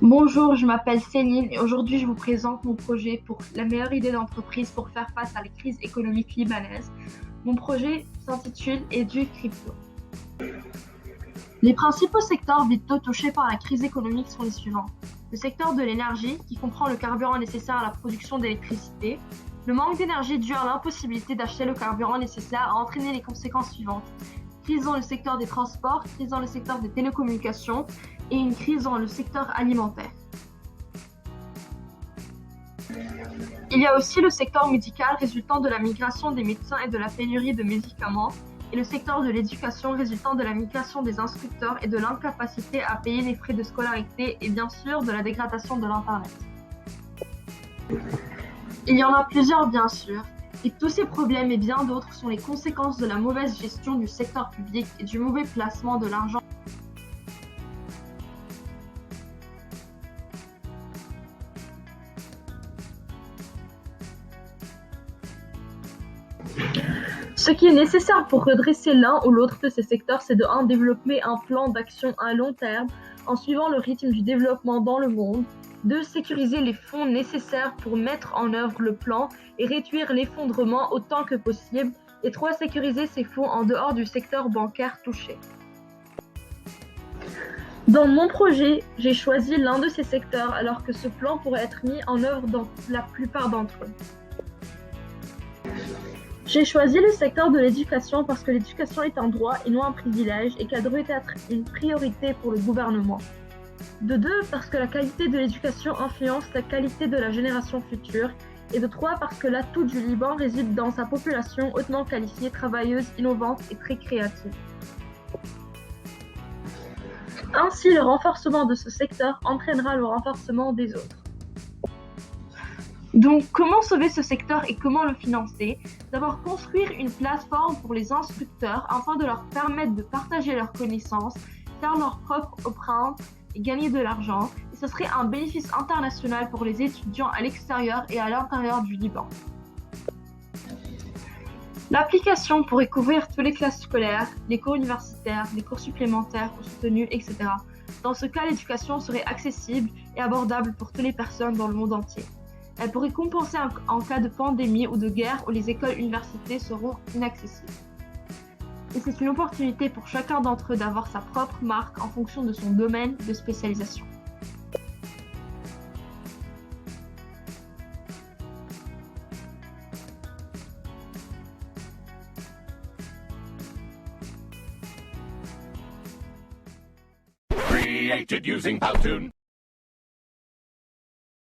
Bonjour, je m'appelle Céline et aujourd'hui je vous présente mon projet pour la meilleure idée d'entreprise pour faire face à la crise économique libanaise. Mon projet s'intitule Edu Crypto. Les principaux secteurs vitaux touchés par la crise économique sont les suivants. Le secteur de l'énergie, qui comprend le carburant nécessaire à la production d'électricité. Le manque d'énergie dû à l'impossibilité d'acheter le carburant nécessaire a entraîné les conséquences suivantes. Crise dans le secteur des transports, crise dans le secteur des télécommunications et une crise dans le secteur alimentaire. Il y a aussi le secteur médical résultant de la migration des médecins et de la pénurie de médicaments, et le secteur de l'éducation résultant de la migration des instructeurs et de l'incapacité à payer les frais de scolarité et bien sûr de la dégradation de l'Internet. Il y en a plusieurs bien sûr, et tous ces problèmes et bien d'autres sont les conséquences de la mauvaise gestion du secteur public et du mauvais placement de l'argent. Ce qui est nécessaire pour redresser l'un ou l'autre de ces secteurs, c'est de 1. Développer un plan d'action à long terme en suivant le rythme du développement dans le monde. 2. Sécuriser les fonds nécessaires pour mettre en œuvre le plan et réduire l'effondrement autant que possible. Et 3. Sécuriser ces fonds en dehors du secteur bancaire touché. Dans mon projet, j'ai choisi l'un de ces secteurs alors que ce plan pourrait être mis en œuvre dans la plupart d'entre eux. J'ai choisi le secteur de l'éducation parce que l'éducation est un droit et non un privilège et qu'elle devrait être une priorité pour le gouvernement. De 2, parce que la qualité de l'éducation influence la qualité de la génération future. Et de 3, parce que l'atout du Liban réside dans sa population hautement qualifiée, travailleuse, innovante et très créative. Ainsi, le renforcement de ce secteur entraînera le renforcement des autres. Donc, comment sauver ce secteur et comment le financer? D'abord, construire une plateforme pour les instructeurs afin de leur permettre de partager leurs connaissances, faire leur propre empreinte et gagner de l'argent. Et ce serait un bénéfice international pour les étudiants à l'extérieur et à l'intérieur du Liban. L'application pourrait couvrir toutes les classes scolaires, les cours universitaires, les cours supplémentaires ou soutenus, etc. Dans ce cas, l'éducation serait accessible et abordable pour toutes les personnes dans le monde entier. Elle pourrait compenser en cas de pandémie ou de guerre où les écoles universités seront inaccessibles. Et c'est une opportunité pour chacun d'entre eux d'avoir sa propre marque en fonction de son domaine de spécialisation. Created using Powtoon.